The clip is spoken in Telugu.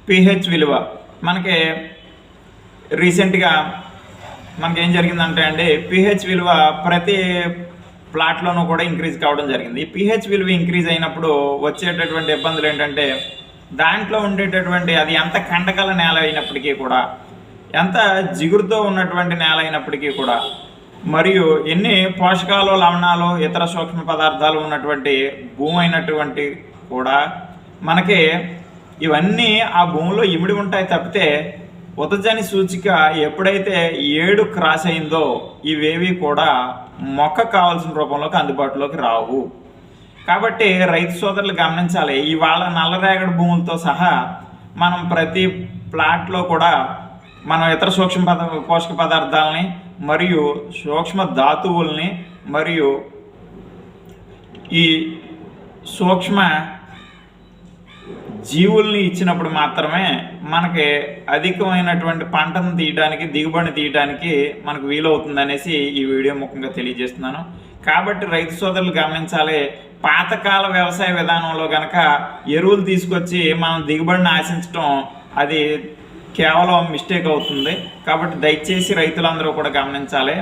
పిహెచ్ విలువ మనకి రీసెంట్గా మనకేం జరిగిందంటే అండి, పిహెచ్ విలువ ప్రతి ప్లాట్లోనూ కూడా ఇంక్రీజ్ కావడం జరిగింది. ఈ పిహెచ్ విలువ ఇంక్రీజ్ అయినప్పుడు వచ్చేటటువంటి ఇబ్బందులు ఏంటంటే, దాంట్లో ఉండేటటువంటి అది ఎంత కండకల నేల అయినప్పటికీ కూడా, ఎంత జిగురుతో ఉన్నటువంటి నేల అయినప్పటికీ కూడా, మరియు ఎన్ని పోషకాలు, లవణాలు, ఇతర సూక్ష్మ పదార్థాలు ఉన్నటువంటి భూమి అయినటువంటి కూడా మనకి ఇవన్నీ ఆ భూమిలో ఇమిడి ఉంటాయి తప్పితే ఉదజని సూచిక ఎప్పుడైతే 7 క్రాస్ అయిందో ఇవేవి కూడా మొక్క కావాల్సిన రూపంలోకి అందుబాటులోకి రావు. కాబట్టి రైతు సోదరులు గమనించాలి, ఇవాళ నల్లరేగడి భూములతో సహా మనం ప్రతి ప్లాట్లో కూడా మనం ఇతర పోషక పదార్థాలని మరియు సూక్ష్మ ధాతువుల్ని మరియు ఈ సూక్ష్మ జీవుల్ని ఇచ్చినప్పుడు మాత్రమే మనకి అధికమైనటువంటి పంటను తీయడానికి, దిగుబడిని తీయడానికి మనకు వీలవుతుంది అనేసి ఈ వీడియో ముఖ్యంగా తెలియజేస్తున్నాను. కాబట్టి రైతు సోదరులు గమనించాలి, పాతకాల వ్యవసాయ విధానంలో కనుక ఎరువులు తీసుకొచ్చి మనం దిగుబడిని ఆశించడం అది కేవలం మిస్టేక్ అవుతుంది. కాబట్టి దయచేసి రైతులందరూ కూడా గమనించాలి.